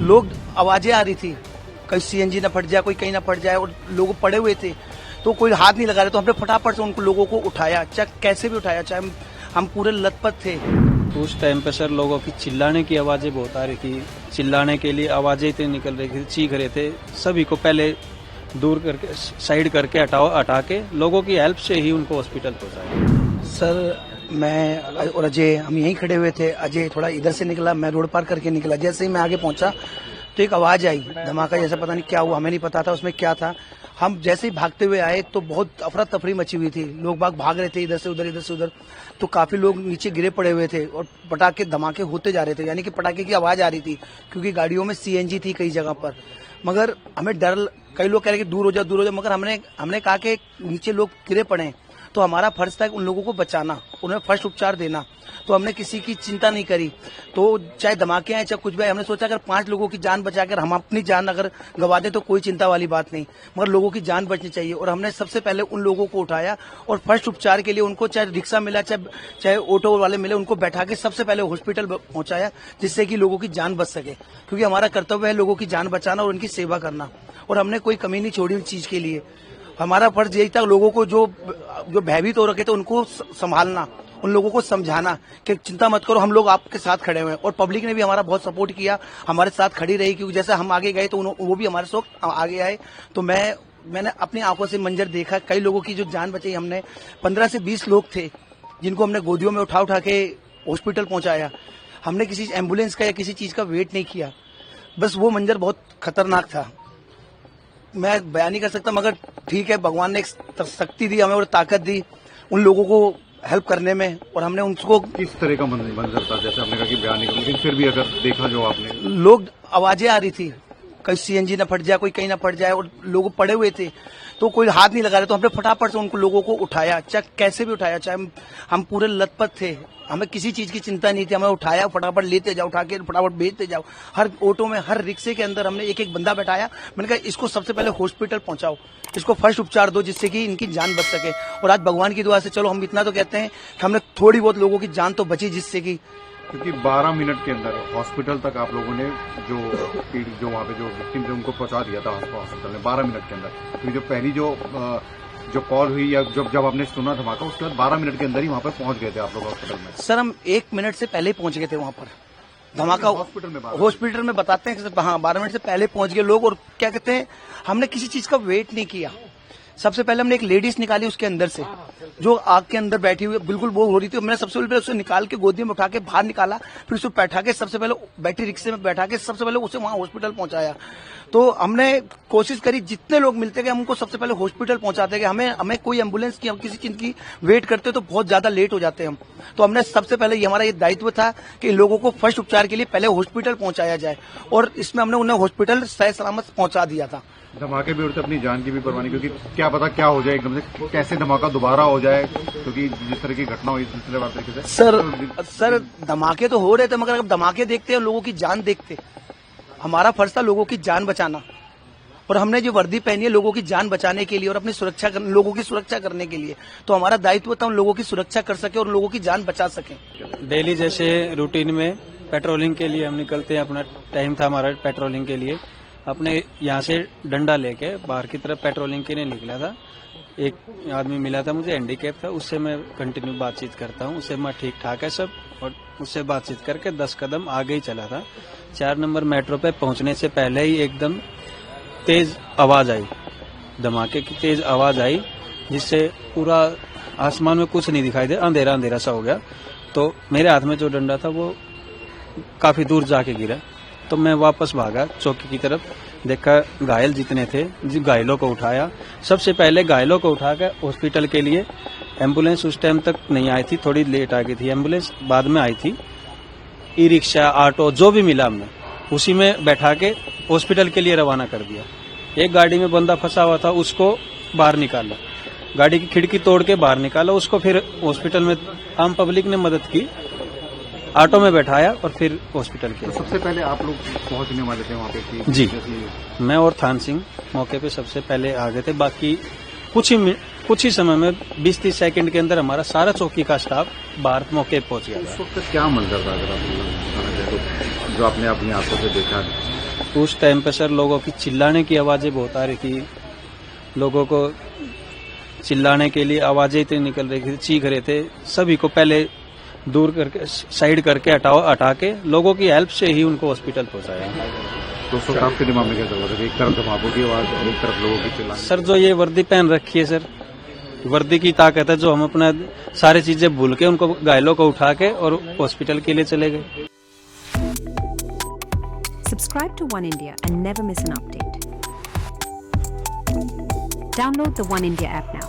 लोग आवाजें आ रही थी, कहीं सीएनजी ना फट जाए, कोई कहीं ना फट जाए, और लोग पड़े हुए थे तो कोई हाथ नहीं लगा रहे, तो हमने फटाफट से उनको लोगों को उठाया, चाहे कैसे भी उठाया, चाहे हम पूरे लथपथ थे। उस टाइम पे सर लोगों की चिल्लाने की आवाजें बहुत आ रही थी, चिल्लाने के लिए आवाजें इतनी निकल रही थी, चीख रहे थे। सभी को पहले दूर करके साइड करके हटा के लोगों की हेल्प से ही उनको हॉस्पिटल पहुंचाया। सर मैं और अजय हम यहीं खड़े हुए थे, अजय थोड़ा इधर से निकला, मैं रोड पार करके निकला। जैसे ही मैं आगे पहुंचा तो एक आवाज आई धमाका जैसा, पता नहीं क्या हुआ, हमें नहीं पता था उसमें क्या था। हम जैसे ही भागते हुए आए तो बहुत अफरा तफरी मची हुई थी, लोग बाग भाग रहे थे इधर से उधर, इधर से उधर, तो काफी लोग नीचे गिरे पड़े हुए थे और पटाखे धमाके होते जा रहे थे, यानी कि पटाखे की आवाज आ रही थी, क्योंकि गाड़ियों में सीएनजी थी कई जगह पर। मगर हमें डर, कई लोग कह रहे कि दूर हो जाओ दूर हो जाओ, मगर हमने कहा कि नीचे लोग गिरे पड़े तो हमारा फर्ज था उन लोगों को बचाना, उन्हें फर्स्ट उपचार देना। तो हमने किसी की चिंता नहीं करी, तो चाहे धमाके आए चाहे कुछ भी आए, हमने सोचा अगर 5 लोगों की जान बचाकर हम अपनी जान अगर गंवा दें तो कोई चिंता वाली बात नहीं, मगर लोगों की जान बचनी चाहिए। और हमने सबसे पहले उन लोगों को उठाया और फर्स्ट उपचार के लिए उनको, चाहे रिक्शा मिला चाहे ऑटो वाले मिले, उनको बैठा के सबसे पहले हॉस्पिटल पहुंचाया, जिससे कि लोगों की जान बच सके, क्योंकि हमारा कर्तव्य है लोगों की जान बचाना और उनकी सेवा करना। और हमने कोई कमी नहीं छोड़ी उस चीज के लिए। हमारा फर्ज यही था लोगों को जो भयभीत हो रखे थे उनको संभालना, उन लोगों को समझाना कि चिंता मत करो, हम लोग आपके साथ खड़े हुए हैं। और पब्लिक ने भी हमारा बहुत सपोर्ट किया, हमारे साथ खड़ी रही, क्योंकि जैसे हम आगे गए तो वो भी हमारे साथ आगे आए। तो मैंने अपनी आंखों से मंजर देखा, कई लोगों की जो जान बचाई हमने। 15 से 20 लोग थे जिनको हमने गोदियों में उठा के हॉस्पिटल पहुंचाया। हमने किसी एम्बुलेंस का या किसी चीज का वेट नहीं किया, बस वो मंजर बहुत खतरनाक था, मैं बयान नहीं कर सकता। मगर ठीक है, भगवान ने एक शक्ति दी हमें और ताकत दी उन लोगों को हेल्प करने में, और हमने उनको। किस तरह का मंजर था? जैसे आपने कहा कि बयान नहीं कर, लेकिन फिर भी अगर देखा जो आपने, लोग आवाजें आ रही थी, कहीं सीएनजी ना फट जाए, कोई कहीं ना फट जाए, और लोग पड़े हुए थे तो कोई हाथ नहीं लगा रहे, तो हमने फटाफट से उनको लोगों को उठाया, चाहे कैसे भी उठाया, चाहे हम पूरे लथपथ थे, हमें किसी चीज की चिंता नहीं थी। हमें उठाया, फटाफट लेते जाओ, उठा के फटाफट भेजते जाओ। हर ऑटो में, हर रिक्शे के अंदर हमने एक एक बंदा बैठाया। मैंने कहा इसको सबसे पहले हॉस्पिटल पहुंचाओ, इसको फर्स्ट उपचार दो, जिससे कि इनकी जान बच सके। और आज भगवान की दुआ से चलो हम इतना तो कहते हैं कि हमने थोड़ी बहुत लोगों की जान तो बची, जिससे कि, क्योंकि 12 मिनट के अंदर हॉस्पिटल तक आप लोगों ने जो वहाँ पे जो विक्टिम थे उनको पहुंचा दिया था हॉस्पिटल में 12 मिनट के अंदर। क्योंकि जो पहली जो कॉल हुई या जब आपने सुना धमाका, उसके बाद 12 मिनट के अंदर ही वहाँ पर पहुंच गए थे आप लोग हॉस्पिटल में? सर हम 1 मिनट से पहले ही पहुंच गए थे वहाँ पर। धमाका हॉस्पिटल में बताते हैं कि हाँ 12 मिनट से पहले पहुंच गए लोग। और क्या कहते हैं, हमने किसी चीज का वेट नहीं किया। सबसे पहले हमने एक लेडीज निकाली उसके अंदर से, जो आग के अंदर बैठी हुई बिल्कुल वो हो रही थी। मैंने सबसे पहले उसे निकाल के गोदी में उठा के बाहर निकाला, फिर उसे बैठा के सबसे पहले बैटरी रिक्शे में बैठा के सबसे पहले उसे वहां हॉस्पिटल पहुंचाया। तो हमने कोशिश करी, जितने लोग मिलते गए हमको सबसे पहले हॉस्पिटल पहुंचाते गए। हमें कोई एम्बुलेंस की, हम किसी चीज की वेट करते तो बहुत ज्यादा लेट हो जाते हम। तो हमने सबसे पहले हमारा ये दायित्व था कि लोगों को फर्स्ट उपचार के लिए पहले हॉस्पिटल पहुंचाया जाए, और इसमें हमने उन्हें हॉस्पिटल सही सलामत पहुंचा दिया था। धमाके भी उड़ते, अपनी जान की भी परवाह नहीं, क्योंकि क्या पता क्या हो जाए एकदम से, कैसे धमाका दोबारा हो जाए, क्योंकि जिस तरह की घटना हुई सिलसिलेवार तरीके से। सर धमाके तो हो रहे थे, मगर अगर धमाके देखते हैं लोगों की जान देखते, हमारा फर्ज था लोगों की जान बचाना। और हमने जो वर्दी पहनी है लोगों की जान बचाने के लिए और अपनी सुरक्षा, लोगों की सुरक्षा करने के लिए, तो हमारा दायित्व था उन लोगों की सुरक्षा कर सके और लोगों की जान बचा सके। डेली जैसे रूटीन में पेट्रोलिंग के लिए हम निकलते हैं, अपना टाइम था हमारा पेट्रोलिंग के लिए। अपने यहाँ से डंडा लेके बाहर की तरफ पेट्रोलिंग के लिए निकला था। एक आदमी मिला था मुझे, हैंडीकैप था, उससे मैं कंटिन्यू बातचीत करता हूँ, उससे मैं ठीक ठाक है सब, और उससे बातचीत करके 10 कदम आगे ही चला था। 4 नंबर मेट्रो पे पहुंचने से पहले ही एकदम तेज आवाज आई, धमाके की तेज आवाज आई, जिससे पूरा आसमान में कुछ नहीं दिखाई दे, अंधेरा अंधेरा सा हो गया। तो मेरे हाथ में जो डंडा था वो काफी दूर जाके गिरा, तो मैं वापस भागा चौकी की तरफ, देखा घायल जितने थे, घायलों को उठाया। सबसे पहले घायलों को उठाकर हॉस्पिटल के लिए, एम्बुलेंस उस टाइम तक नहीं आई थी, थोड़ी लेट आ गई थी एम्बुलेंस, बाद में आई थी। ई रिक्शा, ऑटो जो भी मिला हमने उसी में बैठा के हॉस्पिटल के लिए रवाना कर दिया। एक गाड़ी में बंदा फंसा हुआ था, उसको बाहर निकाला, गाड़ी की खिड़की तोड़ के बाहर निकाला, उसको फिर हॉस्पिटल में आम पब्लिक ने मदद की, ऑटो में बैठाया और फिर हॉस्पिटल के। तो सबसे पहले आप लोग पहुंचने वाले थे वहाँ पे? जी, मैं और थान सिंह मौके पे सबसे पहले आ गए थे, बाकी कुछ ही समय में 20-30 सेकंड के अंदर हमारा सारा चौकी का स्टाफ बाहर मौके पे पहुंच गया उस था। वक्त क्या मंजर था अगर आप बताना चाहें तो, जो आपने अपनी आंखों से देखा है? उस टाइम पे सर लोगों की चिल्लाने की आवाजें बहुत आ रही थी, लोगों को चिल्लाने के लिए आवाजें इतनी निकल रही थी, चीख रहे थे। सभी को पहले दूर करके साइड करके हटा के लोगों की हेल्प से ही उनको हॉस्पिटल पहुंचाया। तो उस वक्त आपके दिमाग में क्या चल रहा था? एक तरफ धमाकों की आवाज और एक तरफ लोगों की चिल्लाने। सर जो ये वर्दी पहन रखी है सर, वर्दी की ताकत है, जो हम अपना सारी चीजें भूल के उनको घायलों को उठा के और हॉस्पिटल के लिए चले गए। Subscribe to One India and never miss an update. Download the One India app now.